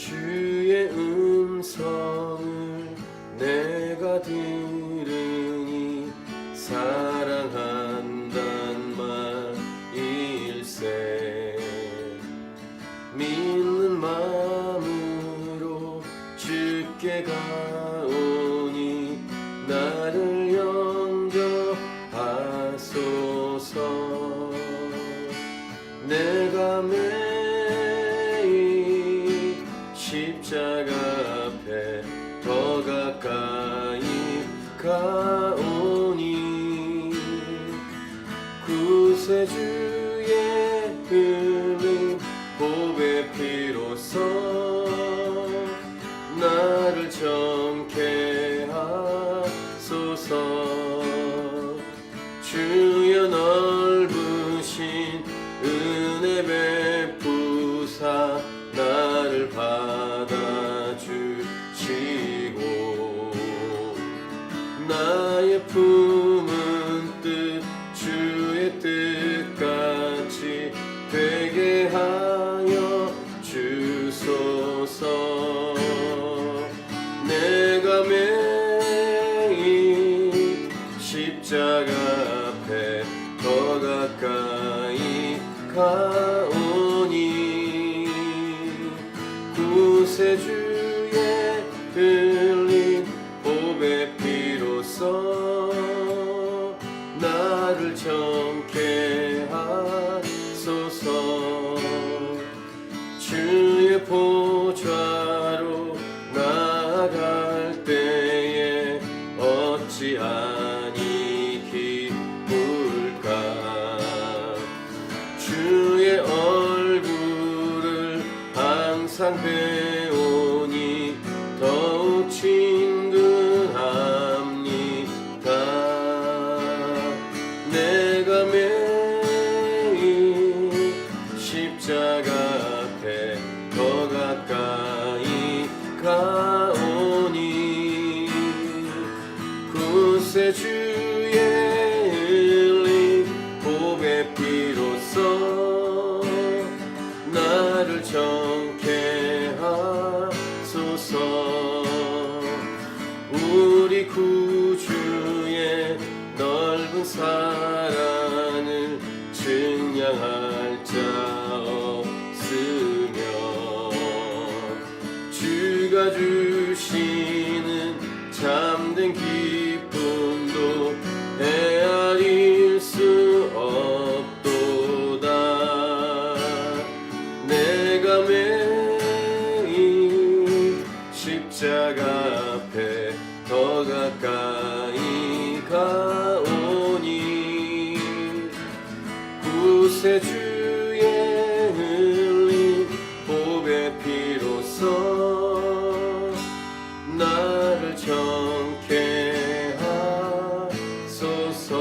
주의 음성을 내가 들으니 사랑한단 말일세. 믿는 마음으로 주께 가오니 나를 영접하소서. 내가 매일 십자가 앞에 더 가까이 가오니 구세주의 흘린 보배 피로써 나를 정케 하소서. 주여 넓으신 은혜 베푸사 나를 받아주시고 나의 품은 뜻 주의 뜻같이 되게 하여 주소서. 내가 매일 십자가 앞에 더 가까이 가오니 구세주의 흘린 보배 피로써 나를 정케 하소서. 주의 보좌로 나아갈 때에 어찌 아니 기쁠까. 주의 얼굴을 항상 배우니 더욱 친근합니다. 내가 매일 십자가 앞에 더 가까이 가오니 구세주의 흘린 보배 피로써 나를 정케 하소서. 우리 구주의 넓은 사랑을 증량할 자 없으며 주가 주시는 참된 기쁨도 헤아릴 수 없도다. 내가 매일 십자가 앞에 더 가까이 가오니 구세주의 흘린 보배 피로써 나를 정케 하소서.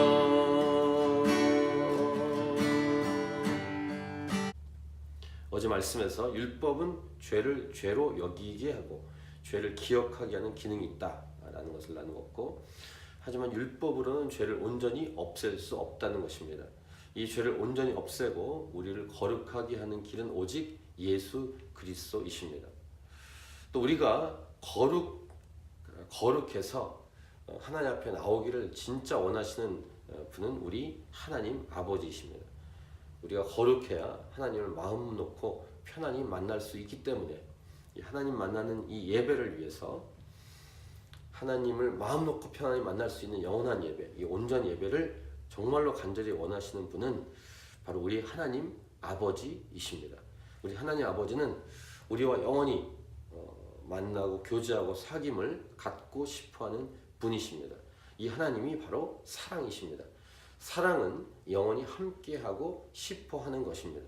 어제 말씀에서 율법은 죄를 죄로 여기게 하고 죄를 기억하게 하는 기능이 있다라는 것을 나누었고, 하지만 율법으로는 죄를 온전히 없앨 수 없다는 것입니다. 이 죄를 온전히 없애고 우리를 거룩하게 하는 길은 오직 예수 그리스도이십니다. 또 우리가 거룩해서 하나님 앞에 나오기를 진짜 원하시는 분은 우리 하나님 아버지이십니다. 우리가 거룩해야 하나님을 마음 놓고 편안히 만날 수 있기 때문에 이 하나님 만나는 이 예배를 위해서 하나님을 마음 놓고 편안히 만날 수 있는 영원한 예배, 이 온전 예배를 정말로 간절히 원하시는 분은 바로 우리 하나님 아버지이십니다. 우리 하나님 아버지는 우리와 영원히 만나고 교제하고 사귐을 갖고 싶어하는 분이십니다. 이 하나님이 바로 사랑이십니다. 사랑은 영원히 함께하고 싶어하는 것입니다.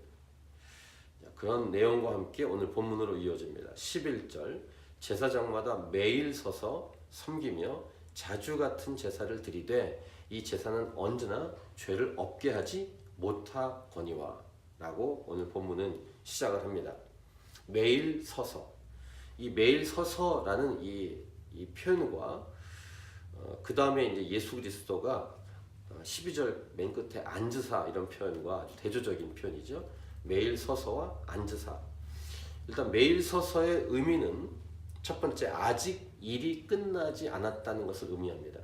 그런 내용과 함께 오늘 본문으로 이어집니다. 11절, 제사장마다 매일 서서 섬기며 자주 같은 제사를 드리되 이 제사는 언제나 죄를 없게 하지 못하거니와 라고 오늘 본문은 시작을 합니다. 매일 서서, 이 매일 서서라는 이 표현과 그 다음에 이제 예수 그리스도가 12절 맨 끝에 앉으사 이런 표현과 아주 대조적인 표현이죠. 매일 서서와 앉으사. 일단 메일 서서의 의미는 첫 번째, 아직 일이 끝나지 않았다는 것을 의미합니다.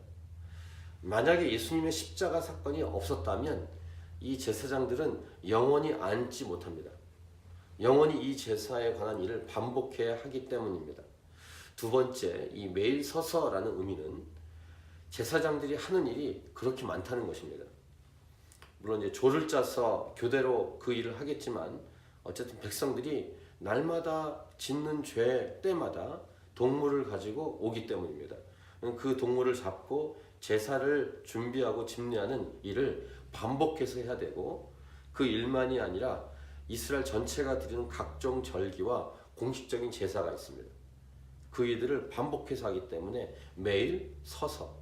만약에 예수님의 십자가 사건이 없었다면 이 제사장들은 영원히 앉지 못합니다. 영원히 이 제사에 관한 일을 반복해야 하기 때문입니다. 두 번째, 이 메일 서서라는 의미는 제사장들이 하는 일이 그렇게 많다는 것입니다. 물론 이제 조를 짜서 교대로 그 일을 하겠지만 어쨌든 백성들이 날마다 짓는 죄 때마다 동물을 가지고 오기 때문입니다. 그 동물을 잡고 제사를 준비하고 집례하는 일을 반복해서 해야 되고, 그 일만이 아니라 이스라엘 전체가 드리는 각종 절기와 공식적인 제사가 있습니다. 그 일들을 반복해서 하기 때문에 매일 서서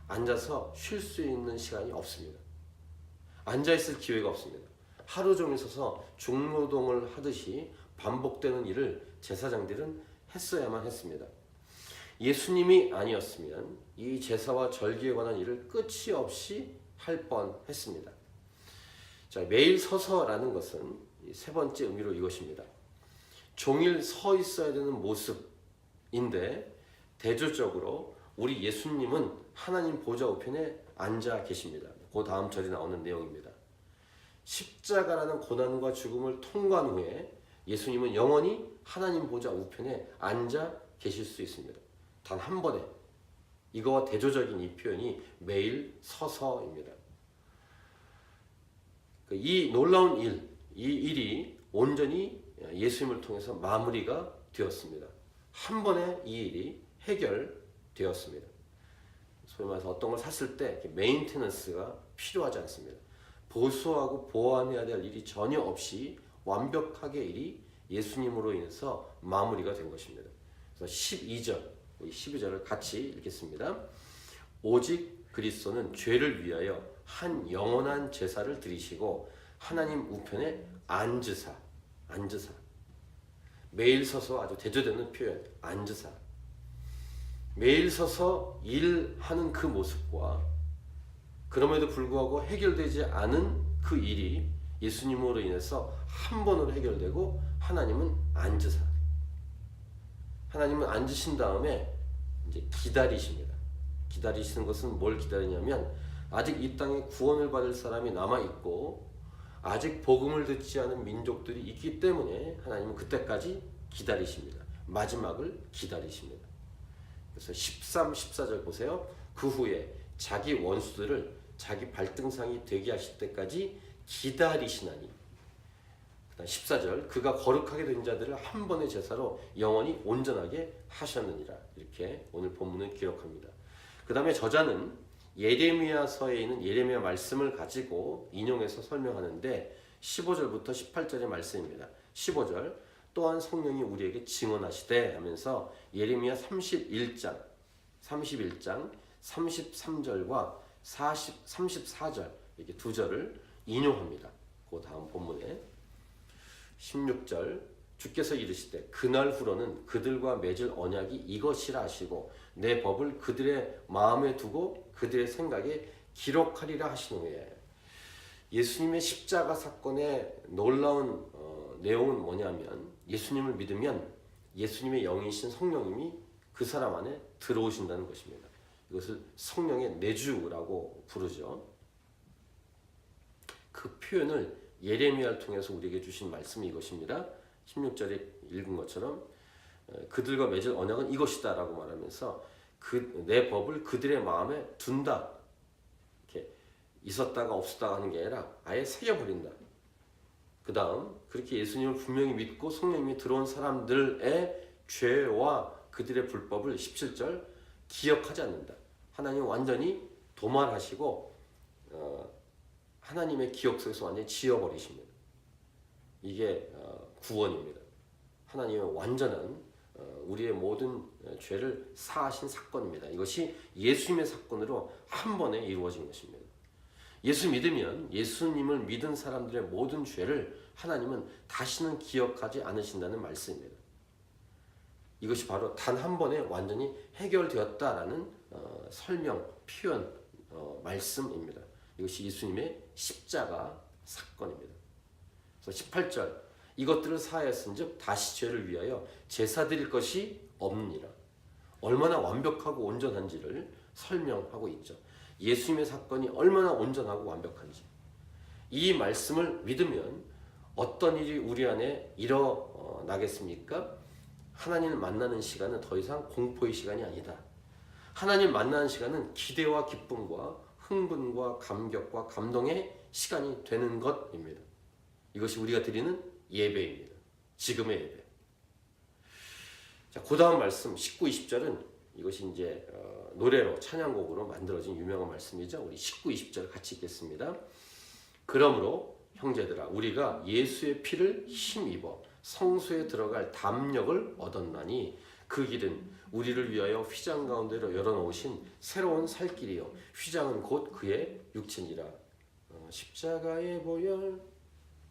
앉아서 쉴 수 있는 시간이 없습니다. 앉아있을 기회가 없습니다. 하루 종일 서서 중노동을 하듯이 반복되는 일을 제사장들은 했어야만 했습니다. 예수님이 아니었으면 이 제사와 절기에 관한 일을 끝이 없이 할 뻔했습니다. 자, 매일 서서라는 것은 세 번째 의미로 이것입니다. 종일 서 있어야 되는 모습인데 대조적으로 우리 예수님은 하나님 보좌 우편에 앉아 계십니다. 그 다음 절에 나오는 내용입니다. 십자가라는 고난과 죽음을 통과한 후에 예수님은 영원히 하나님 보좌 우편에 앉아 계실 수 있습니다. 단 한 번에. 이거와 대조적인 이 표현이 매일 서서입니다. 이 놀라운 일, 이 일이 온전히 예수님을 통해서 마무리가 되었습니다. 한 번에 이 일이 해결되었습니다. 소위 말해서 어떤 걸 샀을 때 메인테넌스가 필요하지 않습니다. 보수하고 보완해야 될 일이 전혀 없이 완벽하게 일이 예수님으로 인해서 마무리가 된 것입니다. 그래서 12절을 같이 읽겠습니다. 오직 그리스도는 죄를 위하여 한 영원한 제사를 드리시고 하나님 우편에 앉으사. 매일 서서 아주 대조되는 표현, 앉으사. 매일 서서 일하는 그 모습과 그럼에도 불구하고 해결되지 않은 그 일이 예수님으로 인해서 한 번으로 해결되고 하나님은 앉으사. 하나님은 앉으신 다음에 이제 기다리십니다. 기다리시는 것은 뭘 기다리냐면 아직 이 땅에 구원을 받을 사람이 남아있고 아직 복음을 듣지 않은 민족들이 있기 때문에 하나님은 그때까지 기다리십니다. 마지막을 기다리십니다. 그래서 13, 14절 보세요. 그 후에 자기 원수들을 자기 발등상이 되게 하실 때까지 기다리시나니. 그다음 14절 그가 거룩하게 된 자들을 한 번의 제사로 영원히 온전하게 하셨느니라. 이렇게 오늘 본문을 기록합니다. 그 다음에 저자는 예레미야서에 있는 예레미야 말씀을 가지고 인용해서 설명하는데 15절부터 18절의 말씀입니다. 15절 또한 성령이 우리에게 증언하시되 하면서 예레미야 31장 33절과 34절 이렇게 두 절을 인용합니다. 그 다음 본문에 16절 주께서 이르시되 그날 후로는 그들과 맺을 언약이 이것이라 하시고 내 법을 그들의 마음에 두고 그들의 생각에 기록하리라 하시노에. 예수님의 십자가 사건의 놀라운 내용은 뭐냐면 예수님을 믿으면 예수님의 영이신 성령님이 그 사람 안에 들어오신다는 것입니다. 이것을 성령의 내주라고 부르죠. 그 표현을 예레미야를 통해서 우리에게 주신 말씀이 이것입니다. 16절에 읽은 것처럼 그들과 맺을 언약은 이것이다 라고 말하면서 내 법을 그들의 마음에 둔다. 이렇게 있었다가 없었다가 하는 게 아니라 아예 새겨버린다. 그 다음 그렇게 예수님을 분명히 믿고 성령님이 들어온 사람들의 죄와 그들의 불법을 17절 기억하지 않는다. 하나님 완전히 도말하시고 하나님의 기억 속에서 완전히 지워버리십니다. 이게 구원입니다. 하나님의 완전한 우리의 모든 죄를 사하신 사건입니다. 이것이 예수님의 사건으로 한 번에 이루어진 것입니다. 예수 믿으면 예수님을 믿은 사람들의 모든 죄를 하나님은 다시는 기억하지 않으신다는 말씀입니다. 이것이 바로 단 한 번에 완전히 해결되었다라는 설명, 표현, 말씀입니다. 이것이 예수님의 십자가 사건입니다. 그래서 18절 이것들을 사하였은즉 다시 죄를 위하여 제사 드릴 것이 없느니라. 얼마나 완벽하고 온전한지를 설명하고 있죠. 예수님의 사건이 얼마나 온전하고 완벽한지. 이 말씀을 믿으면 어떤 일이 우리 안에 일어나겠습니까? 하나님을 만나는 시간은 더 이상 공포의 시간이 아니다. 하나님 만나는 시간은 기대와 기쁨과 흥분과 감격과 감동의 시간이 되는 것입니다. 이것이 우리가 드리는 예배입니다. 지금의 예배. 자, 그 다음 말씀 19, 20절은 이것이 이제 노래로 찬양곡으로 만들어진 유명한 말씀이죠. 우리 19, 20절 같이 읽겠습니다. 그러므로 형제들아 우리가 예수의 피를 힘입어 성소에 들어갈 담력을 얻었나니 그 길은 우리를 위하여 휘장 가운데로 열어놓으신 새로운 살 길이요 휘장은 곧 그의 육체니라. 십자가의 보혈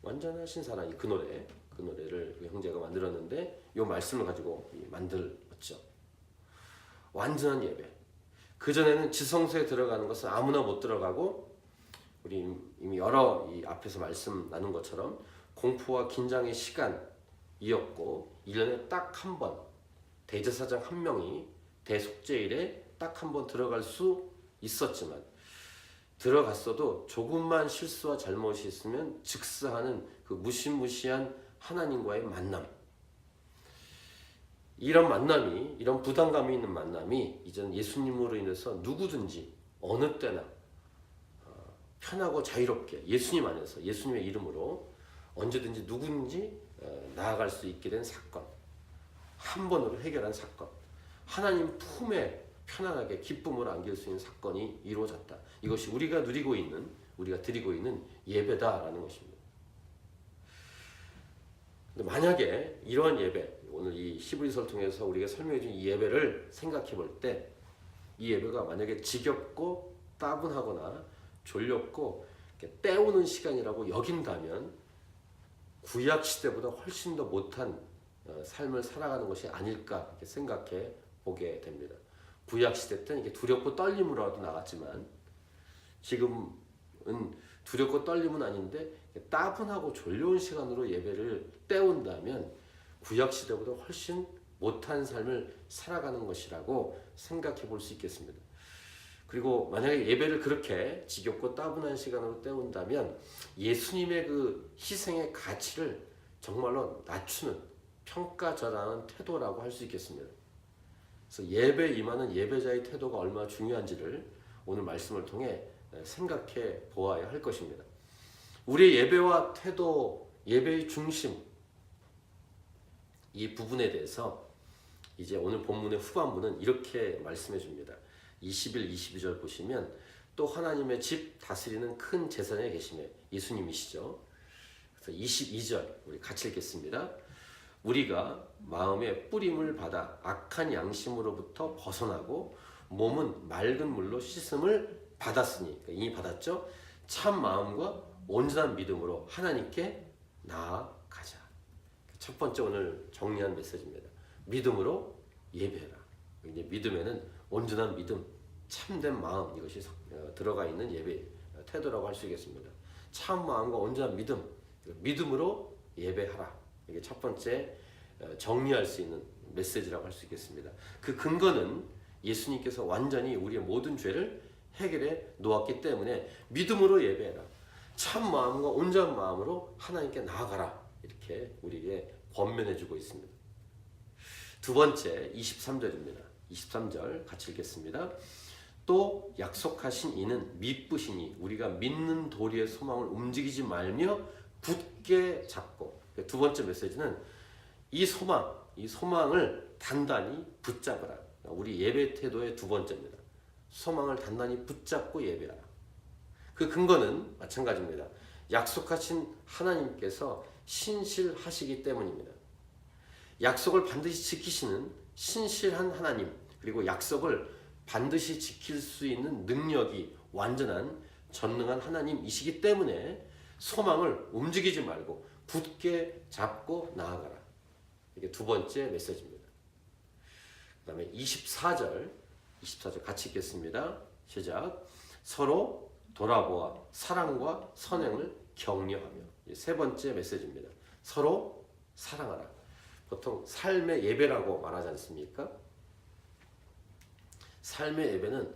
완전하신 사랑이 그 노래를 그 형제가 만들었는데 이 말씀을 가지고 만들었죠. 완전한 예배. 그전에는 지성소에 들어가는 것은 아무나 못 들어가고 우리 이미 여러 이 앞에서 말씀 나눈 것처럼 공포와 긴장의 시간이었고 1년에 딱 한 번 대제사장 한 명이 대속죄일에 딱 한 번 들어갈 수 있었지만 들어갔어도 조금만 실수와 잘못이 있으면 즉사하는 그 무시무시한 하나님과의 만남. 이런 만남이, 이런 부담감이 있는 만남이 이제는 예수님으로 인해서 누구든지 어느 때나 편하고 자유롭게 예수님 안에서 예수님의 이름으로 언제든지 누구든지 나아갈 수 있게 된 사건. 한 번으로 해결한 사건. 하나님 품에 편안하게 기쁨을 안길 수 있는 사건이 이루어졌다. 이것이 우리가 드리고 있는 예배다라는 것입니다. 근데 만약에 이러한 예배, 오늘 이 히브리서를 통해서 우리가 설명해 준 이 예배를 생각해 볼 때 이 예배가 만약에 지겹고 따분하거나 졸렸고 때우는 시간이라고 여긴다면 구약 시대보다 훨씬 더 못한 삶을 살아가는 것이 아닐까 이렇게 생각해 보게 됩니다. 구약 시대 때는 이게 두렵고 떨림으로라도 나갔지만 지금은 두렵고 떨림은 아닌데 따분하고 졸려온 시간으로 예배를 때운다면 구약 시대보다 훨씬 못한 삶을 살아가는 것이라고 생각해 볼 수 있겠습니다. 그리고 만약에 예배를 그렇게 지겹고 따분한 시간으로 때운다면 예수님의 그 희생의 가치를 정말로 낮추는 평가절하는 태도라고 할 수 있겠습니다. 그래서 예배에 임하는 예배자의 태도가 얼마나 중요한지를 오늘 말씀을 통해 생각해 보아야 할 것입니다. 우리의 예배와 태도, 예배의 중심 이 부분에 대해서 이제 오늘 본문의 후반부는 이렇게 말씀해 줍니다. 21, 22절 보시면 또 하나님의 집 다스리는 큰 제사장에 계시네. 예수님이시죠. 그래서 22절 우리 같이 읽겠습니다. 우리가 마음의 뿌림을 받아 악한 양심으로부터 벗어나고 몸은 맑은 물로 씻음을 받았으니 그러니까 이미 받았죠. 참 마음과 온전한 믿음으로 하나님께 나아가자. 첫 번째 오늘 정리한 메시지입니다. 믿음으로 예배해라. 이제 믿음에는 온전한 믿음, 참된 마음 이것이 들어가 있는 예배 태도라고 할 수 있겠습니다. 참 마음과 온전한 믿음, 믿음으로 예배하라. 이게 첫 번째 정리할 수 있는 메시지라고 할 수 있겠습니다. 그 근거는 예수님께서 완전히 우리의 모든 죄를 해결해 놓았기 때문에 믿음으로 예배해라. 참 마음과 온전한 마음으로 하나님께 나아가라. 이렇게 우리에게 권면해주고 있습니다. 두 번째 23절입니다. 23절 같이 읽겠습니다. 또 약속하신 이는 미쁘시니 우리가 믿는 도리의 소망을 움직이지 말며 굳게 잡고 두 번째 메시지는 이 소망을 단단히 붙잡으라. 우리 예배 태도의 두 번째입니다. 소망을 단단히 붙잡고 예배하라. 그 근거는 마찬가지입니다. 약속하신 하나님께서 신실하시기 때문입니다. 약속을 반드시 지키시는 신실한 하나님, 그리고 약속을 반드시 지킬 수 있는 능력이 완전한 전능한 하나님이시기 때문에 소망을 움직이지 말고 굳게 잡고 나아가라. 이게 두 번째 메시지입니다. 그 다음에 24절 같이 읽겠습니다. 시작. 서로 돌아보아 사랑과 선행을 격려하며. 세 번째 메시지입니다. 서로 사랑하라. 보통 삶의 예배라고 말하지 않습니까? 삶의 예배는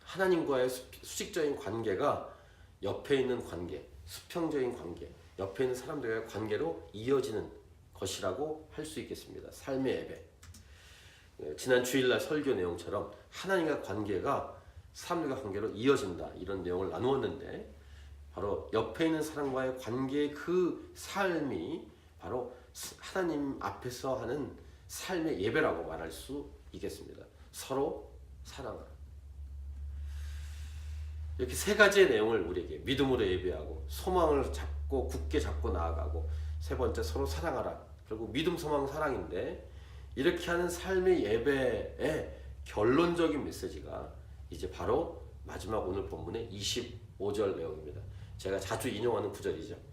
하나님과의 수직적인 관계가 옆에 있는 관계, 수평적인 관계, 옆에 있는 사람들과의 관계로 이어지는 것이라고 할 수 있겠습니다. 삶의 예배. 지난 주일날 설교 내용처럼 하나님과 관계가 사람들과 관계로 이어진다, 이런 내용을 나누었는데, 바로 옆에 있는 사람과의 관계의 그 삶이 바로 하나님 앞에서 하는 삶의 예배라고 말할 수 있겠습니다. 서로 사랑하라. 이렇게 세 가지의 내용을 우리에게 믿음으로 예배하고, 소망을 잡고 굳게 잡고 나아가고, 세 번째 서로 사랑하라. 결국 믿음, 소망, 사랑인데, 이렇게 하는 삶의 예배의 결론적인 메시지가 이제 바로 마지막 오늘 본문의 25절 내용입니다. 제가 자주 인용하는 구절이죠.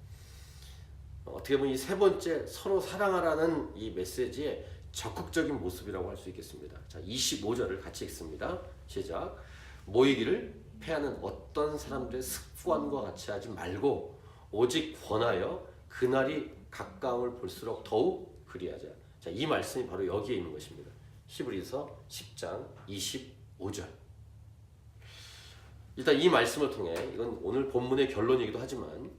어떻게 보면 이 세 번째 서로 사랑하라는 이 메시지의 적극적인 모습이라고 할 수 있겠습니다. 자, 25절을 같이 읽습니다. 시작. 모이기를 패하는 어떤 사람들의 습관과 같이 하지 말고 오직 권하여 그날이 가까움을 볼수록 더욱 그리하자. 자, 이 말씀이 바로 여기에 있는 것입니다. 히브리서 10장 25절. 일단 이 말씀을 통해, 이건 오늘 본문의 결론이기도 하지만,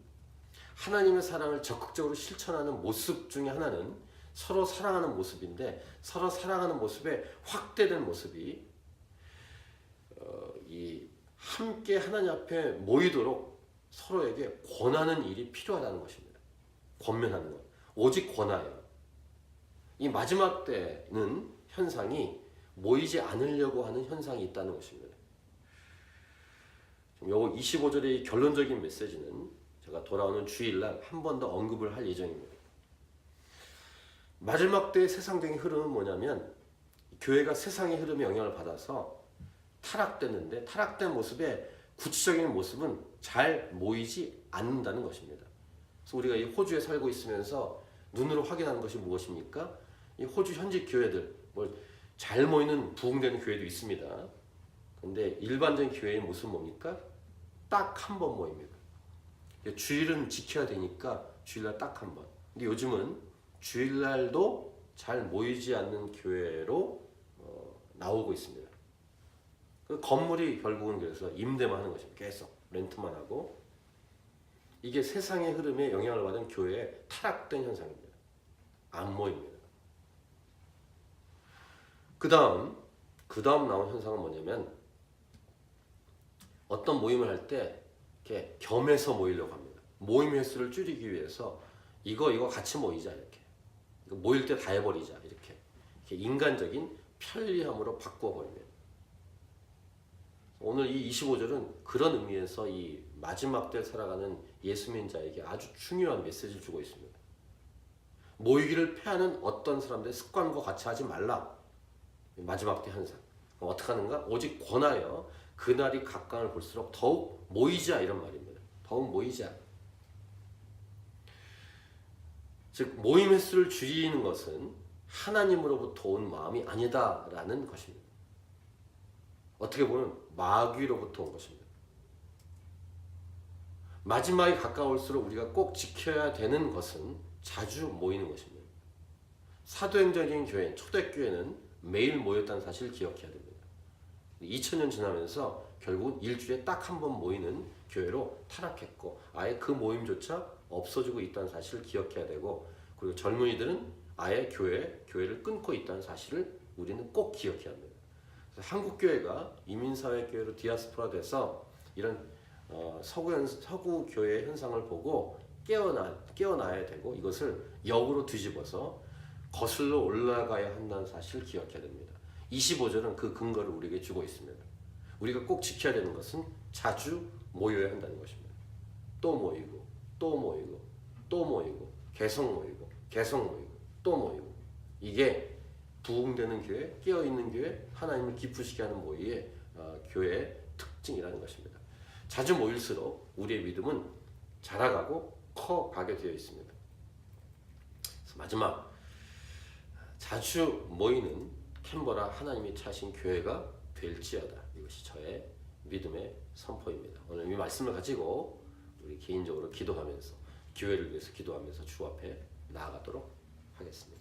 하나님의 사랑을 적극적으로 실천하는 모습 중에 하나는 서로 사랑하는 모습인데, 서로 사랑하는 모습의 확대된 모습이 이 함께 하나님 앞에 모이도록 서로에게 권하는 일이 필요하다는 것입니다. 권면하는 것. 오직 권하여. 이 마지막 때는 현상이 모이지 않으려고 하는 현상이 있다는 것입니다. 요 25절의 결론적인 메시지는 제가 돌아오는 주일날 한 번 더 언급을 할 예정입니다. 마지막 때의 세상적인 흐름은 뭐냐면, 교회가 세상의 흐름에 영향을 받아서 타락됐는데, 타락된 모습의 구체적인 모습은 잘 모이지 않는다는 것입니다. 그래서 우리가 이 호주에 살고 있으면서 눈으로 확인하는 것이 무엇입니까? 이 호주 현지 교회들, 잘 모이는 부흥되는 교회도 있습니다. 근데 일반적인 교회의 모습은 뭡니까? 딱 한 번 모입니다. 주일은 지켜야 되니까 주일날 딱 한 번. 근데 요즘은 주일날도 잘 모이지 않는 교회로 나오고 있습니다. 그 건물이 결국은 그래서 임대만 하는 것입니다. 계속 렌트만 하고. 이게 세상의 흐름에 영향을 받은 교회의 타락된 현상입니다. 안 모입니다. 그 다음 나온 현상은 뭐냐면, 어떤 모임을 할 때 이렇게 겸해서 모이려고 합니다. 모임 횟수를 줄이기 위해서 이거 같이 모이자, 이렇게. 모일 때 다 해버리자, 이렇게 인간적인 편리함으로 바꿔버립니다. 오늘 이 25절은 그런 의미에서 이 마지막 때 살아가는 예수민 자에게 아주 중요한 메시지를 주고 있습니다. 모이기를 패하는 어떤 사람들의 습관과 같이 하지 말라. 마지막 때 현상. 어떻게 하는가? 오직 권하여 그날이 가까움을 볼수록 더욱 모이자, 이런 말입니다. 더욱 모이자. 즉, 모임 횟수를 줄이는 것은 하나님으로부터 온 마음이 아니다라는 것입니다. 어떻게 보면 마귀로부터 온 것입니다. 마지막이 가까울수록 우리가 꼭 지켜야 되는 것은 자주 모이는 것입니다. 사도행전적인 교회, 초대교회는 매일 모였다는 사실을 기억해야 됩니다. 2000년 지나면서 결국은 일주일에 딱 한 번 모이는 교회로 타락했고, 아예 그 모임조차 없어지고 있다는 사실을 기억해야 되고, 그리고 젊은이들은 아예 교회를 끊고 있다는 사실을 우리는 꼭 기억해야 합니다. 그래서 한국 교회가 이민사회 교회로 디아스포라 돼서 이런 서구 교회의 현상을 보고 깨어나야 되고, 이것을 역으로 뒤집어서 거슬러 올라가야 한다는 사실을 기억해야 됩니다. 25절은 그 근거를 우리에게 주고 있습니다. 우리가 꼭 지켜야 되는 것은 자주 모여야 한다는 것입니다. 또 모이고, 또 모이고, 또 모이고, 계속 모이고, 계속 모이고, 또 모이고. 이게 부흥되는 교회, 깨어있는 교회, 하나님을 기쁘시게 하는 모임의 교회의 특징이라는 것입니다. 자주 모일수록 우리의 믿음은 자라가고 커가게 되어 있습니다. 그래서 마지막, 자주 모이는 캔버라 하나님이 차신 교회가 될지어다. 이것이 저의 믿음의 선포입니다. 오늘 이 말씀을 가지고 우리 개인적으로 기도하면서, 교회를 위해서 기도하면서 주 앞에 나아가도록 하겠습니다.